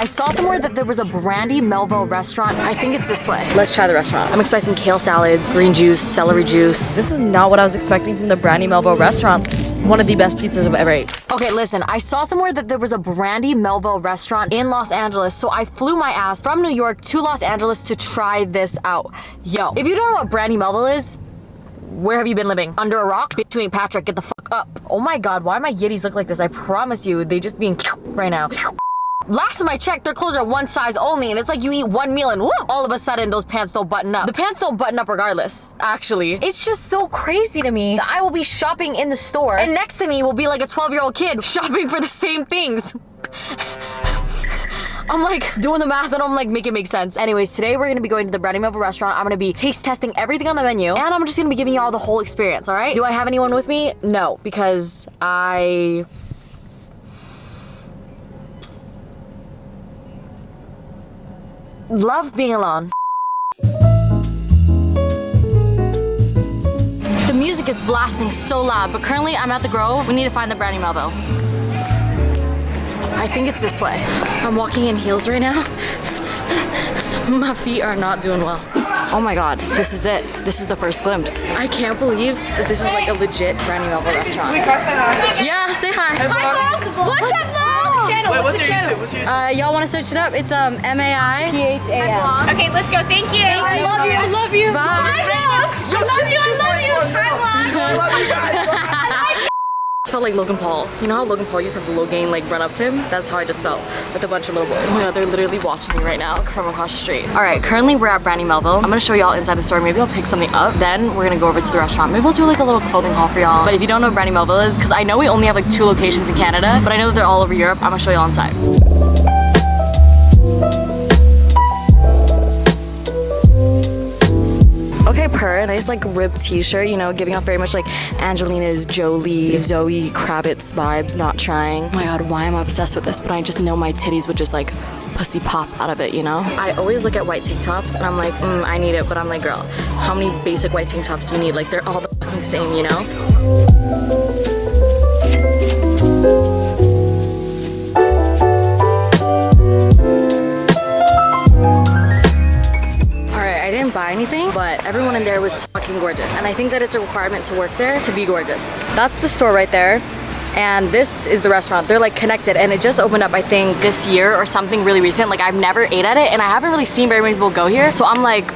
I saw somewhere that there was a Brandy Melvilles restaurant. I think it's this way. Let's try the restaurant. I'm expecting kale salads, green juice, celery juice. This is not what I was expecting from the Brandy Melvilles restaurant. One of the best pizzas I've ever ate. Okay, listen, I saw somewhere that there was a Brandy Melvilles restaurant in Los Angeles, so I flew my ass from New York to Los Angeles to try this out. Yo, if you don't know what Brandy Melvilles is, where have you been living? Under a rock? Bitch, you ain't Patrick, get the fuck up. Oh my god, why my Yetis look like this? I promise you, they just being right now. Last time I checked, their clothes are one size only, and it's like you eat one meal and whoop, all of a sudden those pants don't button up. The pants don't button up regardless, actually. It's just so crazy to me that I will be shopping in the store, and next to me will be like a 12-year-old kid shopping for the same things. I'm like doing the math and I'm like, make it make sense. Anyways, today we're gonna be going to the Brandy Melvilles restaurant. I'm gonna be taste testing everything on the menu, and I'm just gonna be giving you all the whole experience, all right? Do I have anyone with me? No, because I love being alone. The music is blasting so loud, but currently I'm at the Grove. We need to find the Brandy Melvilles. I think it's this way. I'm walking in heels right now. My feet are not doing well. Oh my god, this is it. This is the first glimpse. I can't believe that this is like a legit Brandy Melvilles restaurant. Yeah, say hi. Hi vlog! What's up vlog? Channel, Wait, what's the channel? Y'all wanna search it up? It's M-A-I-P-H-A-M. Okay, let's go, thank you! I love you! I love you. Bye. Hi vlog! I love you, I love you! Hi vlog! I love you guys. I felt like Logan Paul. You know how Logan Paul used to have Logan like run up to him? That's how I just felt with a bunch of little boys. Oh my god, they're literally watching me right now from across the street. All right, currently we're at Brandy Melvilles. I'm gonna show y'all inside the store. Maybe I'll pick something up. Then we're gonna go over to the restaurant. Maybe we'll do like a little clothing haul for y'all. But if you don't know what Brandy Melvilles is, because I know we only have like 2 locations in Canada, but I know that they're all over Europe. I'm gonna show y'all inside. Okay, per, a nice like ribbed t-shirt, you know, giving off very much like Angelina's Jolie, Zoe Kravitz vibes, not trying. Oh my god, why am I obsessed with this? But I just know my titties would just like pussy pop out of it, you know? I always look at white tank tops and I'm like, I need it, but I'm like, girl, how many basic white tank tops do you need? Like, they're all the fucking same, you know? Buy anything, but everyone in there was fucking gorgeous, and I think that it's a requirement to work there to be gorgeous. That's the store right there, and this is the restaurant. They're like connected, and it just opened up I think this year or something really recent. Like, I've never ate at it and I haven't really seen very many people go here, so I'm like,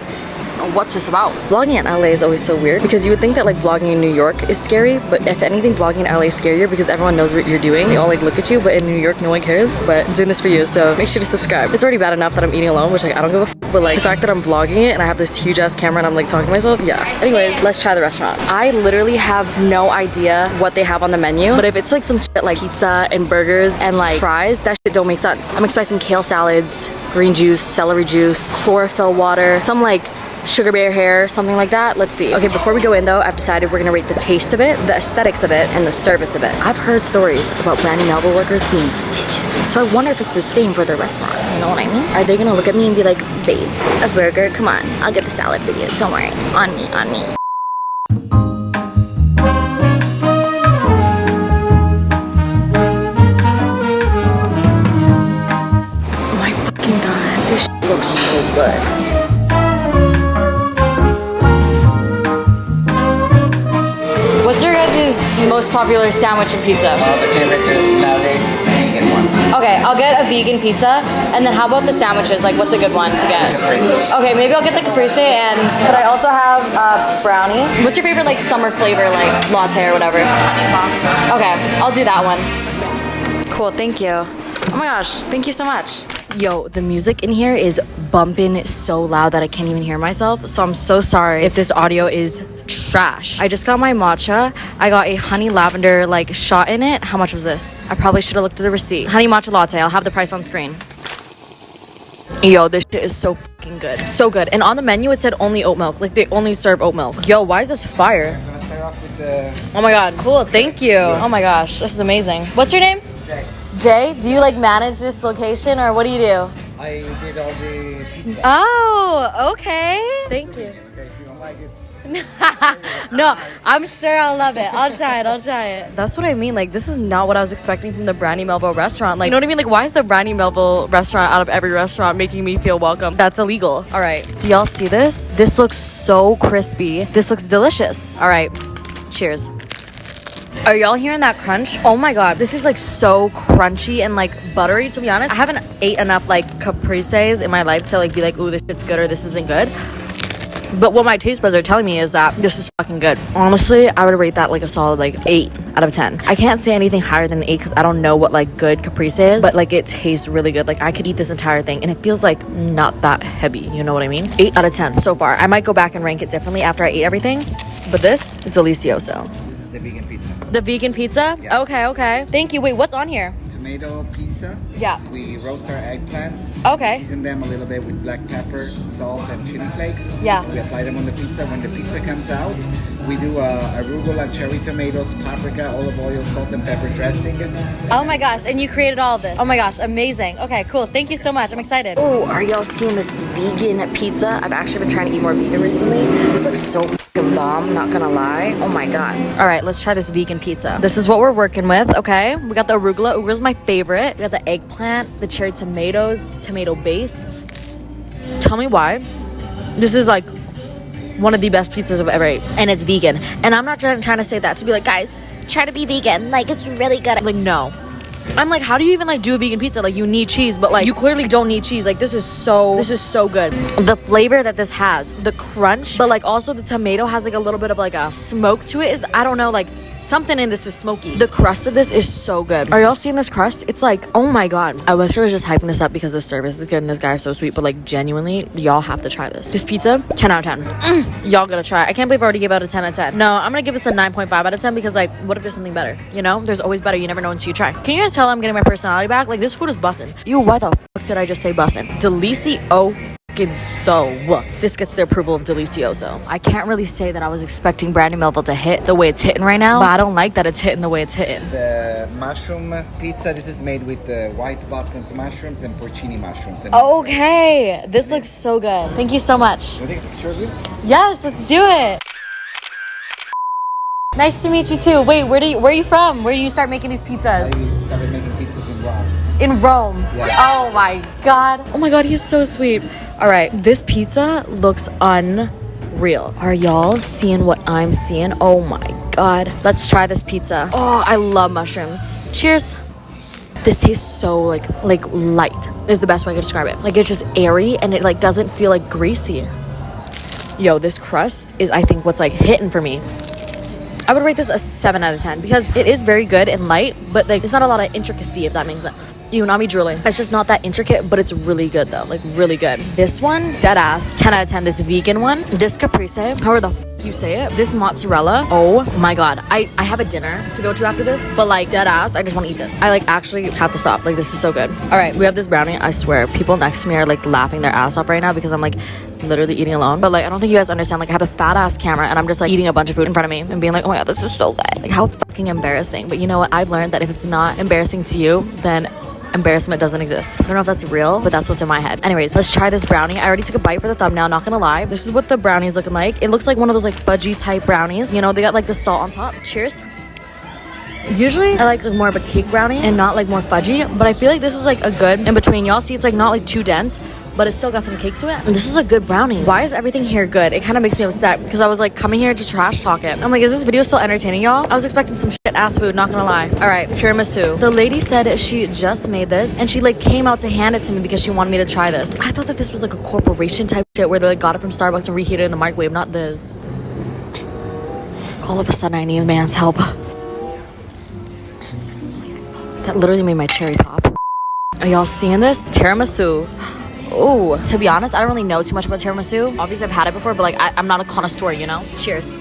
what's this about? Vlogging in LA is always so weird because you would think that like vlogging in New York is scary, but if anything, vlogging in LA is scarier because everyone knows what you're doing. They all like look at you, but in New York no one cares. But I'm doing this for you, so make sure to subscribe. It's already bad enough that I'm eating alone, which like I don't give a f, but like the fact that I'm vlogging it and I have this huge ass camera and I'm like talking to myself, yeah. Anyways, let's try the restaurant. I literally have no idea what they have on the menu, but if it's like some shit like pizza and burgers and like fries, that shit don't make sense. I'm expecting kale salads, green juice, celery juice, chlorophyll water, some like sugar bear hair, something like that. Let's see. Okay, before we go in though, I've decided we're gonna rate the taste of it, the aesthetics of it, and the service of it. I've heard stories about Brandy Melvilles workers being bitches, so I wonder if it's the same for their restaurant. You know what I mean? Are they gonna look at me and be like, babes, a burger? Come on, I'll get the salad for you. Don't worry. On me, on me. Oh my fucking god, this shit looks so good. What's your guys' most popular sandwich and pizza? Well, the favorite nowadays is the vegan one. Okay, I'll get a vegan pizza, and then how about the sandwiches? Like, what's a good one to get? Caprese. Okay, maybe I'll get the caprese, and could I also have a brownie? What's your favorite like summer flavor, like latte or whatever? Honey pasta. Okay, I'll do that one. Cool, thank you. Oh my gosh, thank you so much. Yo, the music in here is bumping so loud that I can't even hear myself, so I'm so sorry if this audio is trash. I just got my matcha. I got a honey lavender like shot in it. How much was this? I probably should have looked at the receipt. Honey matcha latte. I'll have the price on screen. Yo, this shit is so fucking good. So good. And on the menu it said only oat milk. Like, they only serve oat milk. Yo, why is this fire? I'm gonna start off with the Oh my god, cool, thank you. Oh my gosh, this is amazing. What's your name? Jack. Jay, do you like manage this location or what do you do? I did all the pizza. Oh, okay. Thank you. Okay, if you don't like it, No, I'm sure I'll love it. I'll try it. That's what I mean. Like, this is not what I was expecting from the Brandy Melville restaurant. Like, you know what I mean? Like, why is the Brandy Melville restaurant out of every restaurant making me feel welcome? That's illegal. All right. Do y'all see this? This looks so crispy. This looks delicious. All right. Cheers. Are y'all hearing that crunch? Oh my god, this is like so crunchy and like buttery. To be honest, I haven't ate enough like caprices in my life to like be like, ooh, this shit's good or this isn't good. But what my taste buds are telling me is that this is fucking good. Honestly, I would rate that like a solid like 8 out of 10. I can't say anything higher than an 8 because I don't know what like good caprice is, but like it tastes really good. Like I could eat this entire thing and it feels like not that heavy. You know what I mean? 8 out of 10 so far. I might go back and rank it differently after I eat everything, but this, it's delicioso. This is the vegan pizza. The vegan pizza? Yeah. Okay. Thank you. Wait, what's on here? Tomato pizza. Yeah. We roast our eggplants. Okay. Season them a little bit with black pepper, salt, and chili flakes. Yeah. We apply them on the pizza. When the pizza comes out, we do arugula, cherry tomatoes, paprika, olive oil, salt, and pepper dressing. Oh my gosh, and you created all of this. Oh my gosh, amazing. Okay, cool. Thank you so much. I'm excited. Oh, are y'all seeing this vegan pizza? I've actually been trying to eat more vegan recently. This looks so fucking bomb, not gonna lie. Oh my god. All right, let's try this vegan pizza. This is what we're working with, okay? We got the arugula. Arugula's my favorite. We got the eggplant, the cherry tomatoes, tomato base. Tell me why. This is like one of the best pizzas I've ever ate. And it's vegan. And I'm not trying to say that to be like, guys, try to be vegan. Like, it's really good. Like, no. I'm like, how do you even like do a vegan pizza? Like, you need cheese, but like you clearly don't need cheese. Like, this is so good. The flavor that this has, the crunch, but like also the tomato has like a little bit of like a smoke to it. Is, I don't know, like something in this is smoky. The crust of this is so good. Are y'all seeing this crust? It's like, oh my god. I wish I was just hyping this up because the service is good and this guy is so sweet, but like genuinely, y'all have to try this. This pizza, 10 out of 10. Y'all gotta try. I can't believe I already gave out a 10 out of 10. No, I'm gonna give this a 9.5 out of 10 because like, what if there's something better? You know, there's always better. You never know until you try. Can you guys tell I'm getting my personality back? Like, this food is bussin'. Ew, why the fuck did I just say bussin'? Delicioso. This gets the approval of delicioso. I can't really say that I was expecting Brandy Melville to hit the way it's hitting right now, but I don't like that it's hitting the way it's hitting. The mushroom pizza, this is made with the white Watkins mushrooms and porcini mushrooms. And Okay, this looks so good. Thank you so much. Want to take a picture of you? Yes, let's do it. Nice to meet you too. Wait, where are you from? Where do you start making these pizzas? I started making pizzas in Rome. In Rome. Yeah. Oh my god. Oh my god, he's so sweet. All right, this pizza looks unreal. Are y'all seeing what I'm seeing? Oh my god. Let's try this pizza. Oh, I love mushrooms. Cheers. This tastes so like light is the best way I could describe it. Like, it's just airy and it like doesn't feel like greasy. Yo, this crust is, I think, what's like hitting for me. I would rate this a 7 out of 10 because it is very good and light, but like it's not a lot of intricacy, if that makes sense. You not me drooling. It's just not that intricate, but it's really good though. Like, really good. This one, dead ass, 10 out of 10. This vegan one, this caprese, however the f you say it, this mozzarella, oh my god. I have a dinner to go to after this, but like, dead ass, I just want to eat this. I like actually have to stop. Like, this is so good. All right, we have this brownie. I swear, people next to me are like laughing their ass off right now because I'm like literally eating alone. But like, I don't think you guys understand. Like, I have a fat ass camera and I'm just like eating a bunch of food in front of me and being like, oh my god, this is so good. Like, how fucking embarrassing. But you know what? I've learned that if it's not embarrassing to you, then embarrassment doesn't exist. I don't know if that's real, but that's what's in my head. Anyways, let's try this brownie. I already took a bite for the thumbnail, not gonna lie. This is what the brownie's looking like. It looks like one of those like fudgy type brownies. You know, they got like the salt on top. Cheers. Usually I like more of a cake brownie and not like more fudgy, but I feel like this is like a good in between. Y'all see it's like not like too dense, but it's still got some cake to it. And this is a good brownie. Why is everything here good? It kind of makes me upset because I was like coming here to trash talk it. I'm like, is this video still entertaining y'all? I was expecting some shit ass food, not gonna lie. All right, tiramisu. The lady said she just made this and she like came out to hand it to me because she wanted me to try this. I thought that this was like a corporation type shit where they like got it from Starbucks and reheated it in the microwave, not this. All of a sudden I need a man's help. That literally made my cherry pop. Are y'all seeing this? Tiramisu. Oh, to be honest, I don't really know too much about tiramisu. Obviously, I've had it before, but like, I'm not a connoisseur, you know? Cheers.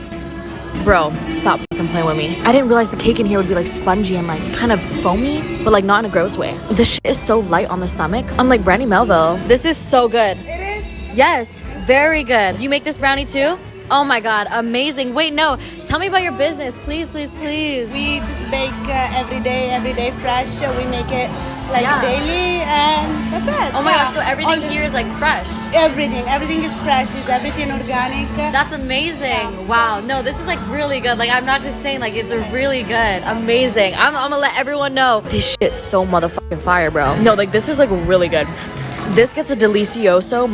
Bro, stop fucking playing with me. I didn't realize the cake in here would be like spongy and like kind of foamy, but like not in a gross way. This shit is so light on the stomach. I'm like Brandy Melville. This is so good. It is? Yes, very good. Do you make this brownie too? Oh my god, amazing. Wait, no, tell me about your business, please. We just bake every day fresh. We make it like daily, and that's it. Oh my gosh, so everything here is like fresh. Everything is fresh. Is everything organic? That's amazing. Wow. No, this is like really good. Like, I'm not just saying, like, it's really good. Amazing. I'm gonna let everyone know. This shit's so motherfucking fire, bro. No, like, this is like really good. This gets a delicioso,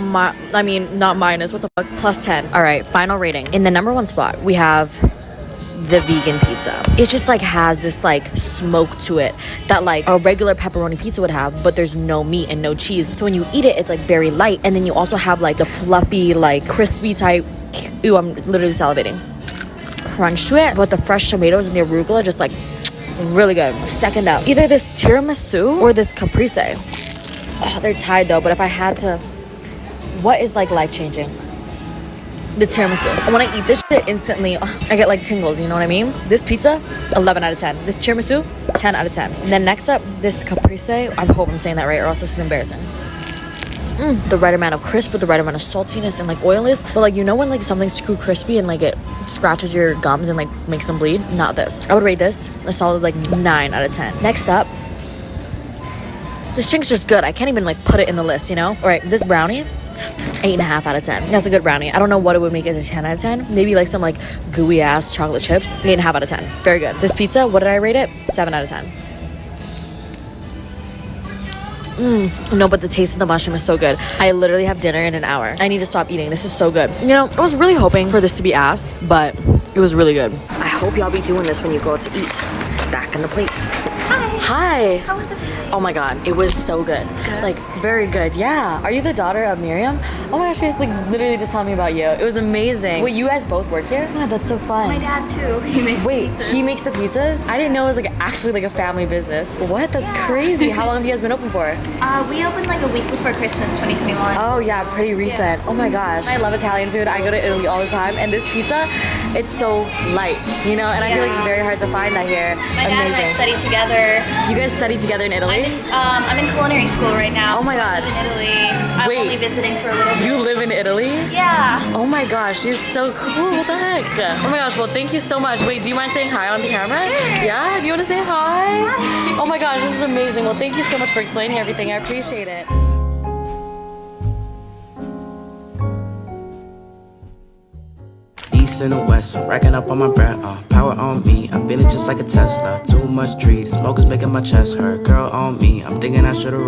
I mean, not minus, what the fuck, plus 10. All right, final rating. In the number 1 spot, we have the vegan pizza. It just like has this like smoke to it that like a regular pepperoni pizza would have, but there's no meat and no cheese. So when you eat it, it's like very light. And then you also have like the fluffy, like crispy type, ew, I'm literally salivating, crunch to it. But the fresh tomatoes and the arugula just like really good. Second up, either this tiramisu or this caprese. Oh, they're tied though, but if I had to, what is like life-changing? The tiramisu. When I eat this shit instantly, I get like tingles, you know what I mean? This pizza, 11 out of 10. This tiramisu, 10 out of 10. And then next up, this caprese. I hope I'm saying that right, or else this is embarrassing. The right amount of crisp with the right amount of saltiness and like oiliness. But like, you know when like something's too crispy and like it scratches your gums and like makes them bleed? Not this. I would rate this a solid like 9 out of 10. Next up, this drink's just good. I can't even like put it in the list, you know? All right, this brownie, 8.5 out of 10. That's a good brownie. I don't know what it would make it a 10 out of 10. Maybe like some like gooey ass chocolate chips. 8.5 out of 10. Very good. This pizza, what did I rate it? 7 out of 10. No, but the taste of the mushroom is so good. I literally have dinner in an hour. I need to stop eating. This is so good. You know, I was really hoping for this to be ass, but it was really good. I hope y'all be doing this when you go out to eat. Stacking the plates. Hi. How was it feeling? Oh my god, it was so good. Like, very good. Yeah. Are you the daughter of Miriam? Oh my gosh, she was like literally just telling me about you. It was amazing. Wait, you guys both work here? Oh, that's so fun. My dad too. He makes pizzas. He makes the pizzas? I didn't know it was like actually like a family business. What? That's crazy. How long have you guys been open for? We opened like a week before Christmas 2021. Oh yeah, pretty recent. Oh my gosh. I love Italian food. I go to Italy all the time, and this pizza, it's so light, you know, and I feel like it's very hard to find that here. My dad and I studied together. You guys studied together in Italy? I'm in culinary school right now. Oh my god. I live in Italy. I'm only visiting for a little bit. You live in Italy? Yeah. Oh my gosh, you're so cool. What the heck? Oh my gosh, well thank you so much. Wait, do you mind saying hi on the camera? Sure. Yeah? Do you want to say hi? Hi. Oh my gosh, this is amazing. Well, thank you so much for explaining everything. I appreciate it. East and the west, I'm racking up on my bread, power on me, I'm feeling just like a Tesla. Too much treat, the smoke is making my chest hurt. Girl on me, I'm thinking I should've